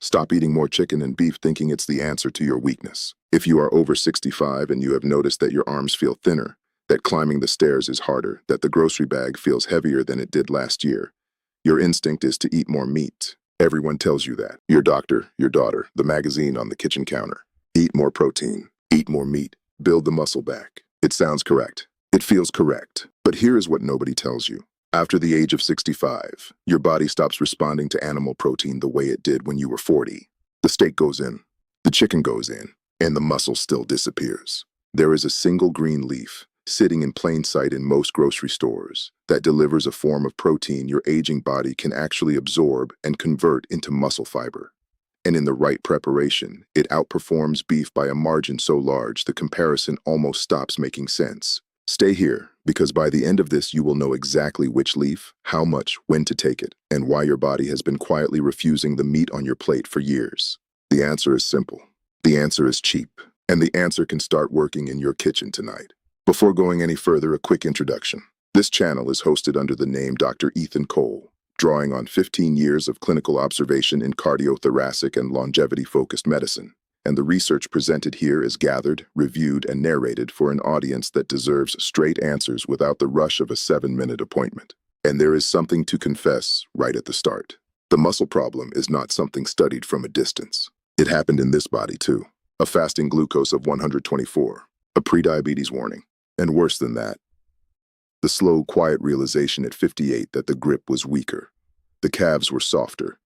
Stop eating more chicken and beef thinking it's the answer to your weakness. If you are over 65 and you have noticed that your arms feel thinner, that climbing the stairs is harder, that the grocery bag feels heavier than it did last year, your instinct is to eat more meat. Everyone tells you that. Your doctor, your daughter, the magazine on the kitchen counter. Eat more protein. Eat more meat. Build the muscle back. It sounds correct. It feels correct. But here is what nobody tells you. After the age of 65, your body stops responding to animal protein the way it did when you were 40. The steak goes in, the chicken goes in, and the muscle still disappears. There is a single green leaf sitting in plain sight in most grocery stores that delivers a form of protein your aging body can actually absorb and convert into muscle fiber. And in the right preparation, it outperforms beef by a margin so large the comparison almost stops making sense. Stay here, because by the end of this you will know exactly which leaf, how much, when to take it, and why your body has been quietly refusing the meat on your plate for years. The answer is simple. The answer is cheap. And the answer can start working in your kitchen tonight. Before going any further, a quick introduction. This channel is hosted under the name Dr. Ethan Cole, drawing on 15 years of clinical observation in cardiothoracic and longevity-focused medicine. And the research presented here is gathered, reviewed, and narrated for an audience that deserves straight answers without the rush of a 7-minute appointment. And there is something to confess right at the start. The muscle problem is not something studied from a distance. It happened in this body too. A fasting glucose of 124, a prediabetes warning, and worse than that, the slow, quiet realization at 58 that the grip was weaker, the calves were softer,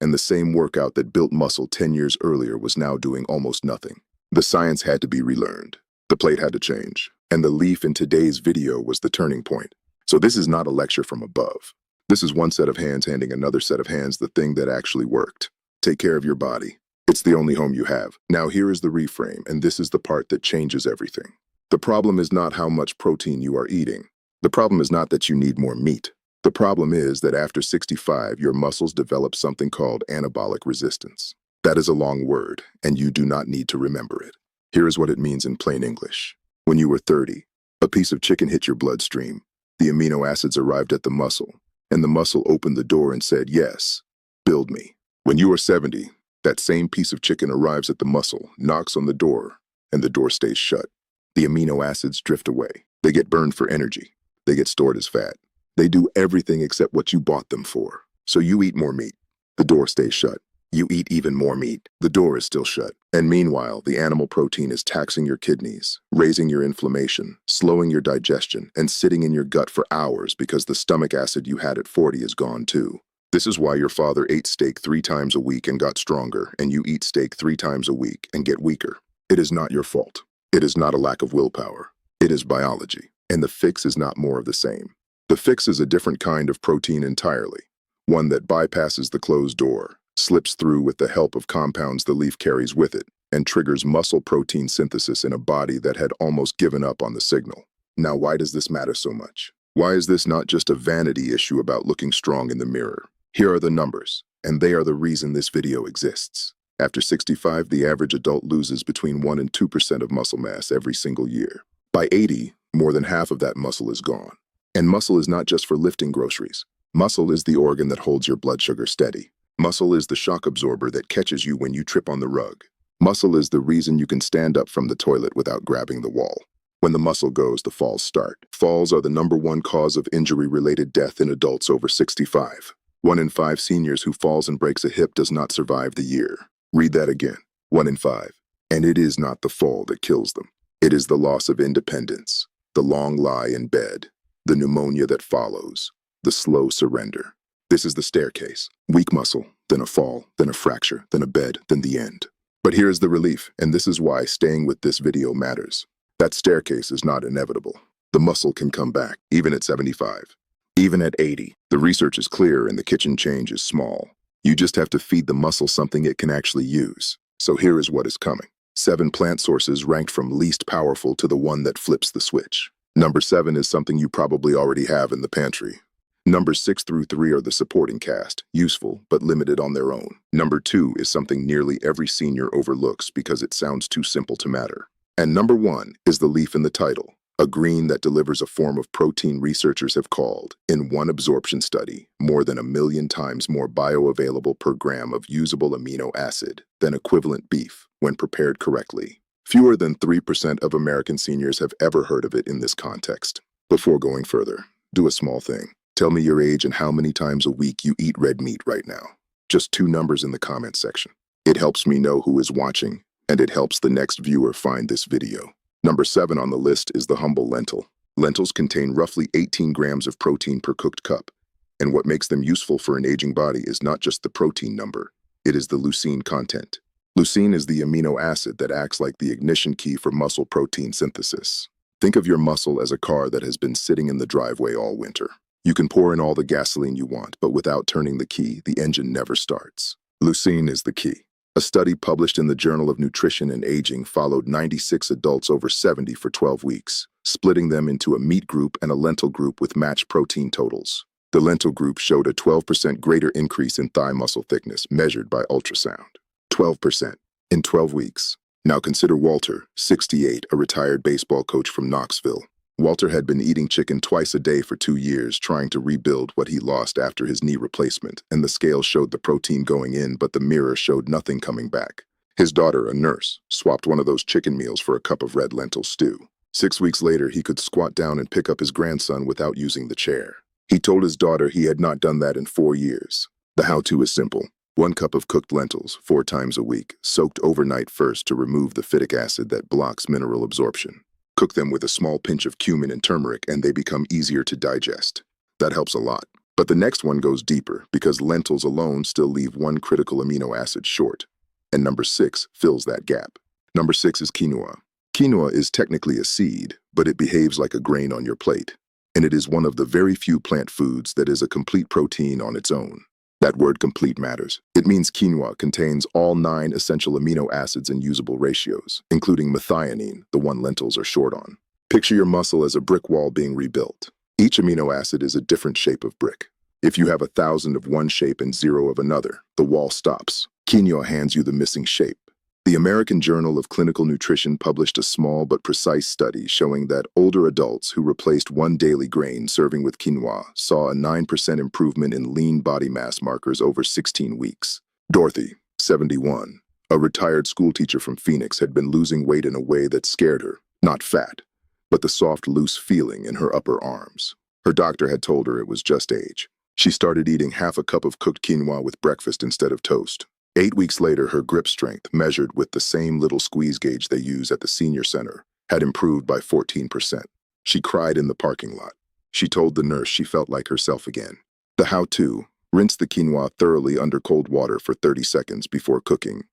and the same workout that built muscle 10 years earlier was now doing almost nothing. The science had to be relearned. The plate had to change. And the leaf in today's video was the turning point. So this is not a lecture from above. This is one set of hands handing another set of hands the thing that actually worked. Take care of your body. It's the only home you have. Now here is the reframe, and this is the part that changes everything. The problem is not how much protein you are eating. The problem is not that you need more meat. The problem is that after 65, your muscles develop something called anabolic resistance. That is a long word, and you do not need to remember it. Here is what it means in plain English. When you were 30, a piece of chicken hit your bloodstream. The amino acids arrived at the muscle, and the muscle opened the door and said, "Yes, build me." When you are 70, that same piece of chicken arrives at the muscle, knocks on the door, and the door stays shut. The amino acids drift away. They get burned for energy. They get stored as fat. They do everything except what you bought them for. So you eat more meat. The door stays shut. You eat even more meat. The door is still shut. And meanwhile, the animal protein is taxing your kidneys, raising your inflammation, slowing your digestion, and sitting in your gut for hours because the stomach acid you had at 40 is gone too. This is why your father ate steak 3 times a week and got stronger, and you eat steak 3 times a week and get weaker. It is not your fault. It is not a lack of willpower. It is biology. And the fix is not more of the same. The fix is a different kind of protein entirely, one that bypasses the closed door, slips through with the help of compounds the leaf carries with it, and triggers muscle protein synthesis in a body that had almost given up on the signal. Now, why does this matter so much? Why is this not just a vanity issue about looking strong in the mirror? Here are the numbers, and they are the reason this video exists. After 65, the average adult loses between 1 and 2% of muscle mass every single year. By 80, more than half of that muscle is gone. And muscle is not just for lifting groceries. Muscle is the organ that holds your blood sugar steady. Muscle is the shock absorber that catches you when you trip on the rug. Muscle is the reason you can stand up from the toilet without grabbing the wall. When the muscle goes, the falls start. Falls are the #1 cause of injury-related death in adults over 65. 1 in 5 seniors who falls and breaks a hip does not survive the year. Read that again. 1 in 5. And it is not the fall that kills them. It is the loss of independence, the long lie in bed, the pneumonia that follows, the slow surrender. This is the staircase. Weak muscle, then a fall, then a fracture, then a bed, then the end. But here's the relief, and this is why staying with this video matters. That staircase is not inevitable. The muscle can come back, even at 75. Even at 80. The research is clear and the kitchen change is small. You just have to feed the muscle something it can actually use. So here is what is coming. 7 plant sources ranked from least powerful to the one that flips the switch. Number 7 is something you probably already have in the pantry. Numbers 6 through 3 are the supporting cast, useful but limited on their own. Number 2 is something nearly every senior overlooks because it sounds too simple to matter. And number 1 is the leaf in the title, a green that delivers a form of protein researchers have called, in one absorption study, more than 1,000,000 times more bioavailable per gram of usable amino acid than equivalent beef when prepared correctly. Fewer than 3% of American seniors have ever heard of it in this context. Before going further, do a small thing. Tell me your age and how many times a week you eat red meat right now. Just 2 numbers in the comments section. It helps me know who is watching, and it helps the next viewer find this video. Number 7 on the list is the humble lentil. Lentils contain roughly 18 grams of protein per cooked cup, and what makes them useful for an aging body is not just the protein number, it is the leucine content. Leucine is the amino acid that acts like the ignition key for muscle protein synthesis. Think of your muscle as a car that has been sitting in the driveway all winter. You can pour in all the gasoline you want, but without turning the key, the engine never starts. Leucine is the key. A study published in the Journal of Nutrition and Aging followed 96 adults over 70 for 12 weeks, splitting them into a meat group and a lentil group with matched protein totals. The lentil group showed a 12% greater increase in thigh muscle thickness measured by ultrasound. 12% in 12 weeks. Now consider Walter, 68, a retired baseball coach from Knoxville. Walter had been eating chicken twice a day for 2 years, trying to rebuild what he lost after his knee replacement, and the scale showed the protein going in, but the mirror showed nothing coming back. His daughter, a nurse, swapped one of those chicken meals for a cup of red lentil stew. 6 weeks later, he could squat down and pick up his grandson without using the chair. He told his daughter he had not done that in 4 years. The how-to is simple. 1 cup of cooked lentils, 4 times a week, soaked overnight first to remove the phytic acid that blocks mineral absorption. Cook them with a small pinch of cumin and turmeric and they become easier to digest. That helps a lot. But the next one goes deeper because lentils alone still leave 1 critical amino acid short. And number 6 fills that gap. Number 6 is quinoa. Quinoa is technically a seed, but it behaves like a grain on your plate. And it is one of the very few plant foods that is a complete protein on its own. That word complete matters. It means quinoa contains all 9 essential amino acids in usable ratios, including methionine, the one lentils are short on. Picture your muscle as a brick wall being rebuilt. Each amino acid is a different shape of brick. If you have 1,000 of one shape and 0 of another, the wall stops. Quinoa hands you the missing shape. The American Journal of Clinical Nutrition published a small but precise study showing that older adults who replaced 1 daily grain serving with quinoa saw a 9% improvement in lean body mass markers over 16 weeks. Dorothy, 71, a retired schoolteacher from Phoenix, had been losing weight in a way that scared her, not fat, but the soft, loose feeling in her upper arms. Her doctor had told her it was just age. She started eating half a cup of cooked quinoa with breakfast instead of toast. 8 weeks later, her grip strength, measured with the same little squeeze gauge they use at the senior center, had improved by 14%. She cried in the parking lot. She told the nurse she felt like herself again. The how-to: rinse the quinoa thoroughly under cold water for 30 seconds before cooking.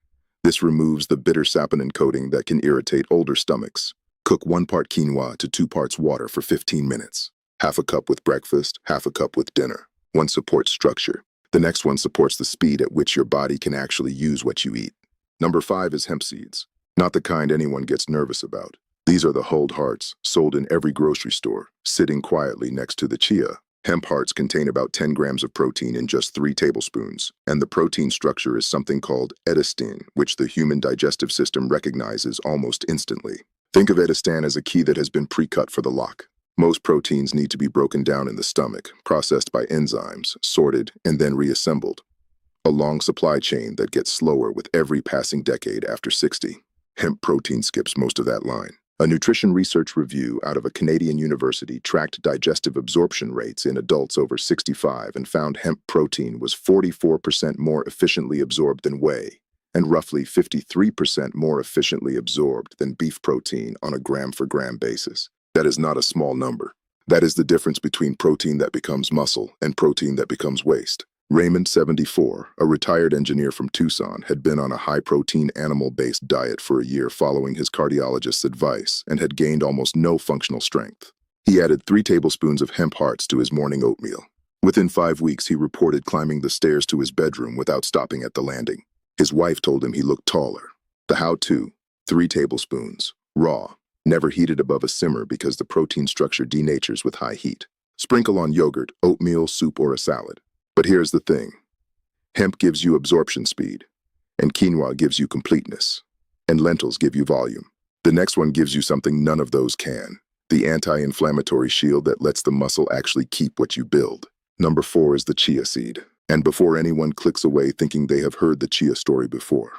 This removes the bitter saponin coating that can irritate older stomachs. Cook 1 part quinoa to 2 parts water for 15 minutes. Half a cup with breakfast, half a cup with dinner. One supports structure. The next one supports the speed at which your body can actually use what you eat. Number 5 is hemp seeds. Not the kind anyone gets nervous about. These are the hulled hearts, sold in every grocery store, sitting quietly next to the chia. Hemp hearts contain about 10 grams of protein in just 3 tablespoons, and the protein structure is something called edestin, which the human digestive system recognizes almost instantly. Think of edestin as a key that has been pre-cut for the lock. Most proteins need to be broken down in the stomach, processed by enzymes, sorted, and then reassembled. A long supply chain that gets slower with every passing decade after 60. Hemp protein skips most of that line. A nutrition research review out of a Canadian university tracked digestive absorption rates in adults over 65 and found hemp protein was 44% more efficiently absorbed than whey, and roughly 53% more efficiently absorbed than beef protein on a gram-for-gram basis. That is not a small number. That is the difference between protein that becomes muscle and protein that becomes waste. Raymond, 74, a retired engineer from Tucson, had been on a high-protein animal-based diet for a year following his cardiologist's advice and had gained almost no functional strength. He added 3 tablespoons of hemp hearts to his morning oatmeal. Within 5 weeks, he reported climbing the stairs to his bedroom without stopping at the landing. His wife told him he looked taller. The how-to: 3 tablespoons, raw. Never heated above a simmer because the protein structure denatures with high heat. Sprinkle on yogurt, oatmeal, soup, or a salad. But here's the thing. Hemp gives you absorption speed, and quinoa gives you completeness, and lentils give you volume. The next one gives you something none of those can. the anti-inflammatory shield that lets the muscle actually keep what you build. Number 4 is the chia seed. And before anyone clicks away thinking they have heard the chia story before,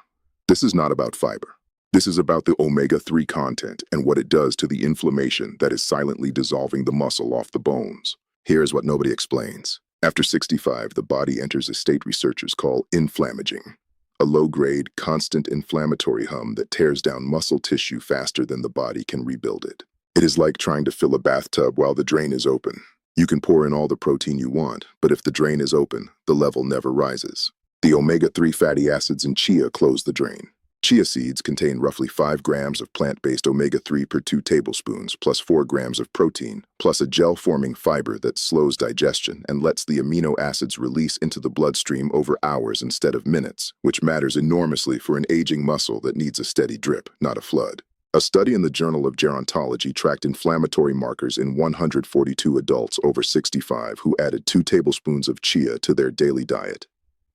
this is not about fiber. This is about the omega-3 content and what it does to the inflammation that is silently dissolving the muscle off the bones. Here's what nobody explains. After 65, the body enters a state researchers call inflammaging, a low-grade, constant inflammatory hum that tears down muscle tissue faster than the body can rebuild it. It is like trying to fill a bathtub while the drain is open. You can pour in all the protein you want, but if the drain is open, the level never rises. The omega-3 fatty acids in chia close the drain. Chia seeds contain roughly 5 grams of plant-based omega-3 per 2 tablespoons, plus 4 grams of protein, plus a gel-forming fiber that slows digestion and lets the amino acids release into the bloodstream over hours instead of minutes, which matters enormously for an aging muscle that needs a steady drip, not a flood. A study in the Journal of Gerontology tracked inflammatory markers in 142 adults over 65 who added 2 tablespoons of chia to their daily diet.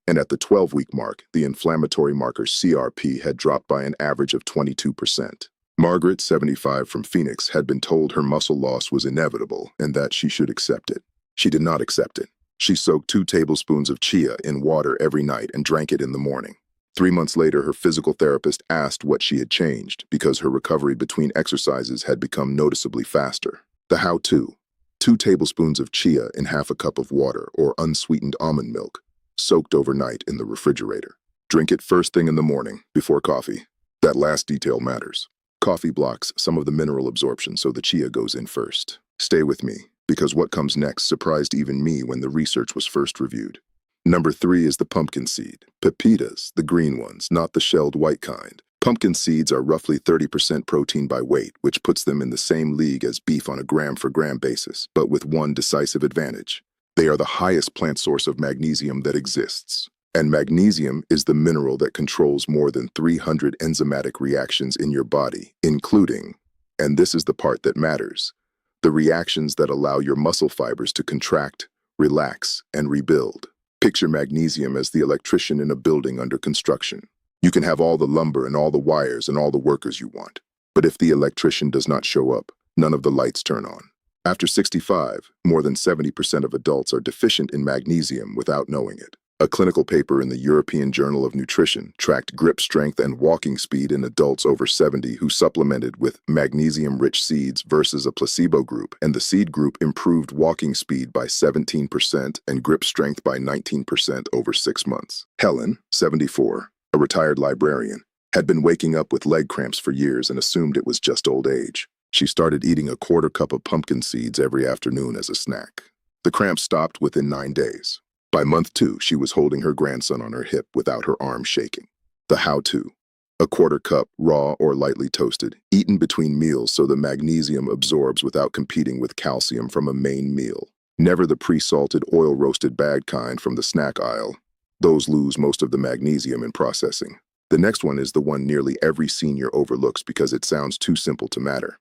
And at the 12-week mark, the inflammatory marker CRP had dropped by an average of 22%. Margaret, 75, from Phoenix, had been told her muscle loss was inevitable and that she should accept it. She did not accept it. She soaked 2 tablespoons of chia in water every night and drank it in the morning. 3 months later, her physical therapist asked what she had changed because her recovery between exercises had become noticeably faster. The how-to: 2 tablespoons of chia in half a cup of water or unsweetened almond milk, soaked overnight in the refrigerator. Drink it first thing in the morning, before coffee. That last detail matters. Coffee blocks some of the mineral absorption, so the chia goes in first. Stay with me, because what comes next surprised even me when the research was first reviewed. Number 3 is the pumpkin seed. Pepitas, the green ones, not the shelled white kind. Pumpkin seeds are roughly 30% protein by weight, which puts them in the same league as beef on a gram-for-gram basis, but with one decisive advantage. They are the highest plant source of magnesium that exists. And magnesium is the mineral that controls more than 300 enzymatic reactions in your body, including, and this is the part that matters, the reactions that allow your muscle fibers to contract, relax, and rebuild. Picture magnesium as the electrician in a building under construction. You can have all the lumber and all the wires and all the workers you want, but if the electrician does not show up, none of the lights turn on. After 65, more than 70% of adults are deficient in magnesium without knowing it. A clinical paper in the European Journal of Nutrition tracked grip strength and walking speed in adults over 70 who supplemented with magnesium-rich seeds versus a placebo group, and the seed group improved walking speed by 17% and grip strength by 19% over 6 months. Helen, 74, a retired librarian, had been waking up with leg cramps for years and assumed it was just old age. She started eating a quarter cup of pumpkin seeds every afternoon as a snack. The cramps stopped within 9 days. By month 2, she was holding her grandson on her hip without her arm shaking. The how-to: a quarter cup, raw or lightly toasted, eaten between meals so the magnesium absorbs without competing with calcium from a main meal. Never the pre-salted, oil-roasted bag kind from the snack aisle. Those lose most of the magnesium in processing. The next one is the one nearly every senior overlooks because it sounds too simple to matter.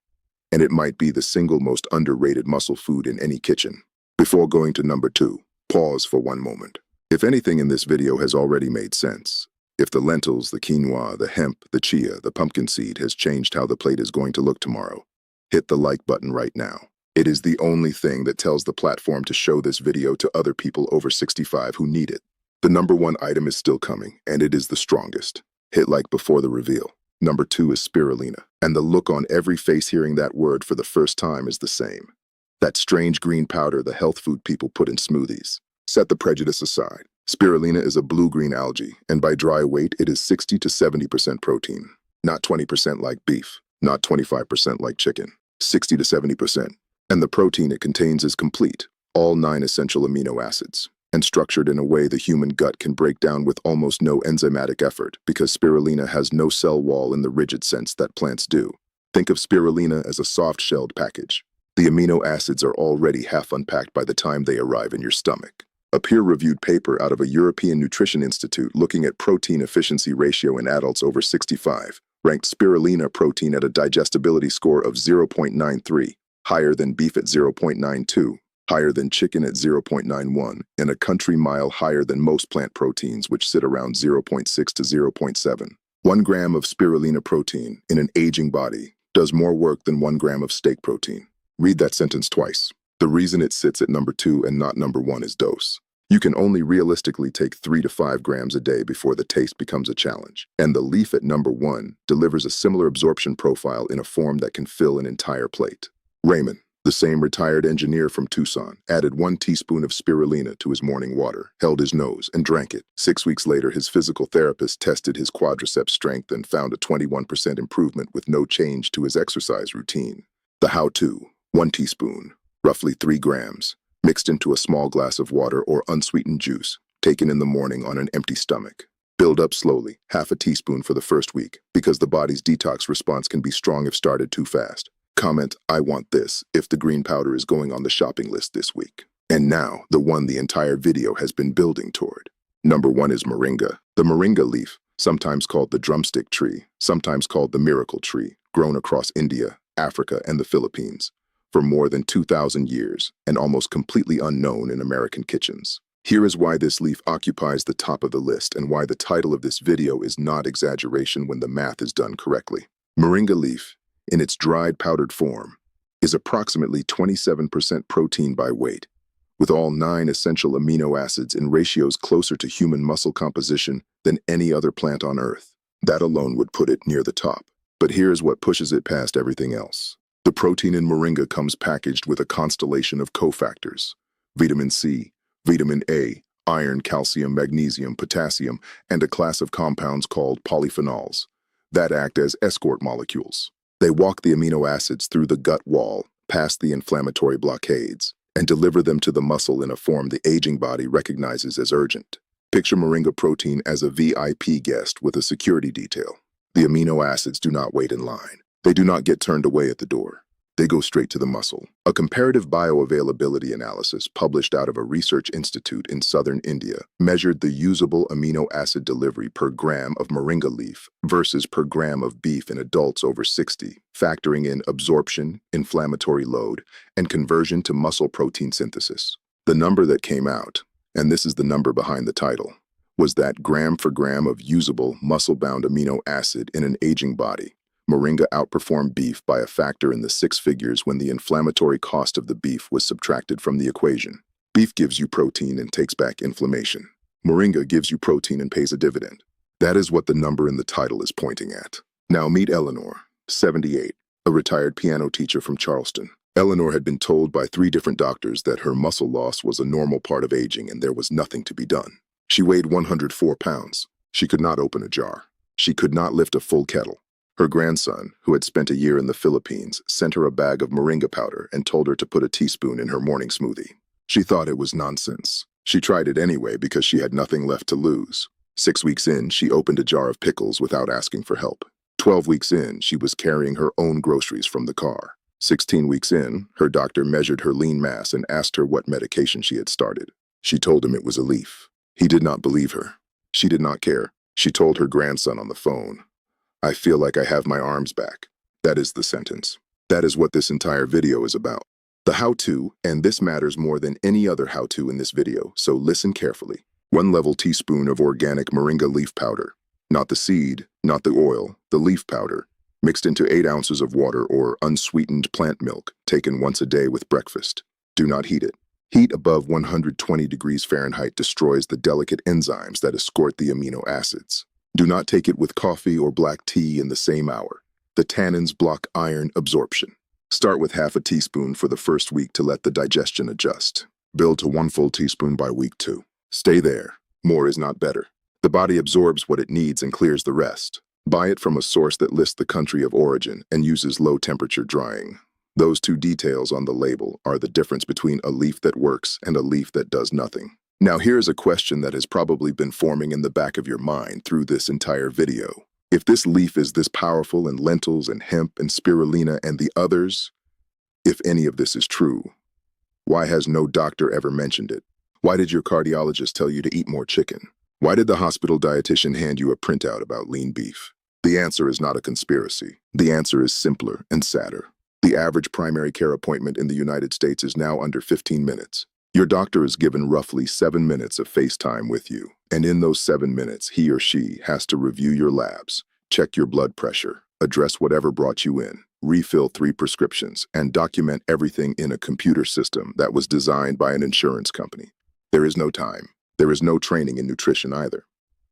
And it might be the single most underrated muscle food in any kitchen. Before going to number 2, pause for one moment. If anything in this video has already made sense, if the lentils, the quinoa, the hemp, the chia, the pumpkin seed has changed how the plate is going to look tomorrow, hit the like button right now. It is the only thing that tells the platform to show this video to other people over 65 who need it. The number 1 item is still coming, and it is the strongest. Hit like before the reveal. Number 2 is spirulina, and the look on every face hearing that word for the first time is the same. That strange green powder the health food people put in smoothies. Set the prejudice aside. Spirulina is a blue-green algae, and by dry weight, it is 60 to 70% protein. Not 20% like beef, not 25% like chicken. 60 to 70%. And the protein it contains is complete, all 9 essential amino acids, and structured in a way the human gut can break down with almost no enzymatic effort because spirulina has no cell wall in the rigid sense that plants do. Think of spirulina as a soft-shelled package. The amino acids are already half unpacked by the time they arrive in your stomach. A peer-reviewed paper out of a European Nutrition Institute looking at protein efficiency ratio in adults over 65 ranked spirulina protein at a digestibility score of 0.93, higher than beef at 0.92, higher than chicken at 0.91, and a country mile higher than most plant proteins, which sit around 0.6 to 0.7. 1 gram of spirulina protein in an aging body does more work than 1 gram of steak protein. Read that sentence twice. The reason it sits at number 2 and not number 1 is dose. You can only realistically take 3 to 5 grams a day before the taste becomes a challenge. And the leaf at number 1 delivers a similar absorption profile in a form that can fill an entire plate. Raymond, the same retired engineer from Tucson, added 1 teaspoon of spirulina to his morning water, held his nose, and drank it. 6 weeks later, his physical therapist tested his quadriceps strength and found a 21% improvement with no change to his exercise routine. The how-to: 1 teaspoon, roughly 3 grams, mixed into a small glass of water or unsweetened juice, taken in the morning on an empty stomach. Build up slowly, half a teaspoon for the first week, because the body's detox response can be strong if started too fast. Comment, "I want this," if the green powder is going on the shopping list this week. And now, the one the entire video has been building toward. Number 1 is moringa. The moringa leaf, sometimes called the drumstick tree, sometimes called the miracle tree, grown across India, Africa, and the Philippines for more than 2,000 years and almost completely unknown in American kitchens. Here is why this leaf occupies the top of the list and why the title of this video is not exaggeration when the math is done correctly. Moringa leaf, in its dried powdered form, is approximately 27% protein by weight, with all 9 essential amino acids in ratios closer to human muscle composition than any other plant on Earth. That alone would put it near the top. But here's what pushes it past everything else. The protein in moringa comes packaged with a constellation of cofactors: vitamin C, vitamin A, iron, calcium, magnesium, potassium, and a class of compounds called polyphenols that act as escort molecules. They walk the amino acids through the gut wall, past the inflammatory blockades, and deliver them to the muscle in a form the aging body recognizes as urgent. Picture moringa protein as a VIP guest with a security detail. The amino acids do not wait in line. They do not get turned away at the door. They go straight to the muscle. A comparative bioavailability analysis published out of a research institute in southern India measured the usable amino acid delivery per gram of moringa leaf versus per gram of beef in adults over 60, factoring in absorption, inflammatory load, and conversion to muscle protein synthesis. The number that came out, and this is the number behind the title, was that gram for gram of usable muscle-bound amino acid in an aging body. Moringa outperformed beef by a factor in the 6 figures when the inflammatory cost of the beef was subtracted from the equation. Beef gives you protein and takes back inflammation. Moringa gives you protein and pays a dividend. That is what the number in the title is pointing at. Now meet Eleanor, 78, a retired piano teacher from Charleston. Eleanor had been told by 3 different doctors that her muscle loss was a normal part of aging and there was nothing to be done. She weighed 104 pounds. She could not open a jar. She could not lift a full kettle. Her grandson, who had spent a year in the Philippines, sent her a bag of moringa powder and told her to put a teaspoon in her morning smoothie. She thought it was nonsense. She tried it anyway because she had nothing left to lose. 6 weeks in, she opened a jar of pickles without asking for help. 12 weeks in, she was carrying her own groceries from the car. 16 weeks in, her doctor measured her lean mass and asked her what medication she had started. She told him it was a leaf. He did not believe her. She did not care. She told her grandson on the phone, "I feel like I have my arms back." That is the sentence. That is what this entire video is about. The how-to, and this matters more than any other how-to in this video, so listen carefully. 1 level teaspoon of organic moringa leaf powder. Not the seed, not the oil, the leaf powder, mixed into 8 ounces of water or unsweetened plant milk, taken once a day with breakfast. Do not heat it. Heat above 120 degrees Fahrenheit destroys the delicate enzymes that escort the amino acids. Do not take it with coffee or black tea in the same hour. The tannins block iron absorption. Start with half a teaspoon for the first week to let the digestion adjust. Build to 1 full teaspoon by week 2. Stay there. More is not better. The body absorbs what it needs and clears the rest. Buy it from a source that lists the country of origin and uses low-temperature drying. Those 2 details on the label are the difference between a leaf that works and a leaf that does nothing. Now here's a question that has probably been forming in the back of your mind through this entire video. If this leaf is this powerful in lentils and hemp and spirulina and the others, if any of this is true, why has no doctor ever mentioned it? Why did your cardiologist tell you to eat more chicken? Why did the hospital dietitian hand you a printout about lean beef? The answer is not a conspiracy. The answer is simpler and sadder. The average primary care appointment in the United States is now under 15 minutes. Your doctor is given roughly 7 minutes of FaceTime with you, and in those 7 minutes, he or she has to review your labs, check your blood pressure, address whatever brought you in, refill 3 prescriptions, and document everything in a computer system that was designed by an insurance company. There is no time. There is no training in nutrition either.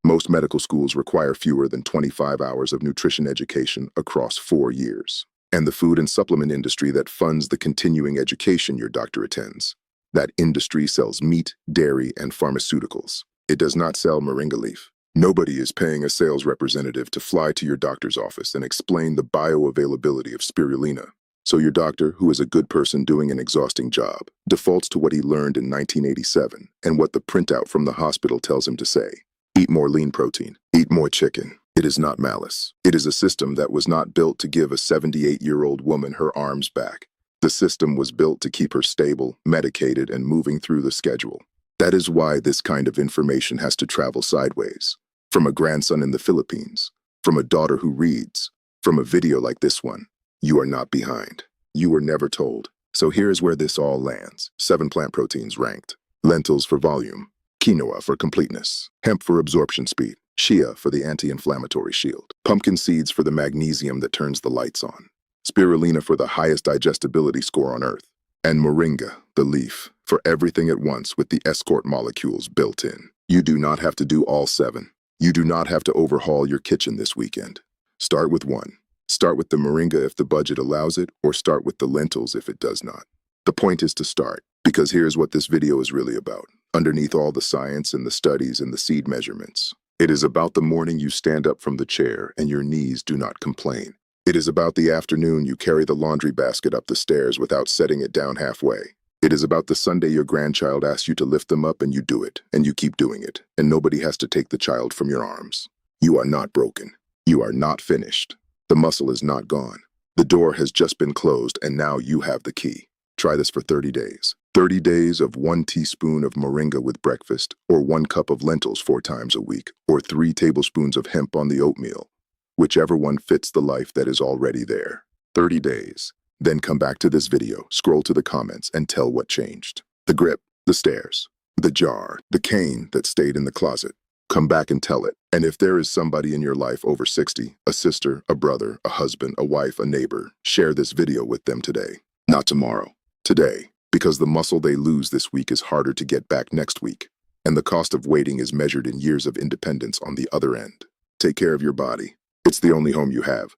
Most medical schools require fewer than 25 hours of nutrition education across 4 years. And the food and supplement industry that funds the continuing education your doctor attends. That industry sells meat, dairy, and pharmaceuticals. It does not sell moringa leaf. Nobody is paying a sales representative to fly to your doctor's office and explain the bioavailability of spirulina. So your doctor, who is a good person doing an exhausting job, defaults to what he learned in 1987 and what the printout from the hospital tells him to say. Eat more lean protein. Eat more chicken. It is not malice. It is a system that was not built to give a 78-year-old woman her arms back. The system was built to keep her stable, medicated, and moving through the schedule. That is why this kind of information has to travel sideways. From a grandson in the Philippines, from a daughter who reads, from a video like this one. You are not behind. You were never told. So here's where this all lands. 7 plant proteins ranked. Lentils for volume. Quinoa for completeness. Hemp for absorption speed. Chia for the anti-inflammatory shield. Pumpkin seeds for the magnesium that turns the lights on. Spirulina for the highest digestibility score on Earth. And moringa, the leaf, for everything at once with the escort molecules built in. You do not have to do all 7. You do not have to overhaul your kitchen this weekend. Start with 1. Start with the moringa if the budget allows it, or start with the lentils if it does not. The point is to start, because here's what this video is really about. Underneath all the science and the studies and the seed measurements, it is about the morning you stand up from the chair and your knees do not complain. It is about the afternoon you carry the laundry basket up the stairs without setting it down halfway. It is about the Sunday your grandchild asks you to lift them up and you do it, and you keep doing it, and nobody has to take the child from your arms. You are not broken. You are not finished. The muscle is not gone. The door has just been closed and now you have the key. Try this for 30 days. 30 days of 1 teaspoon of moringa with breakfast, or 1 cup of lentils 4 times a week, or 3 tablespoons of hemp on the oatmeal. Whichever one fits the life that is already there. 30 days. Then come back to this video, scroll to the comments, and tell what changed. The grip, the stairs, the jar, the cane that stayed in the closet. Come back and tell it. And if there is somebody in your life over 60, a sister, a brother, a husband, a wife, a neighbor, share this video with them today. Not tomorrow. Today. Because the muscle they lose this week is harder to get back next week. And the cost of waiting is measured in years of independence on the other end. Take care of your body. It's the only home you have.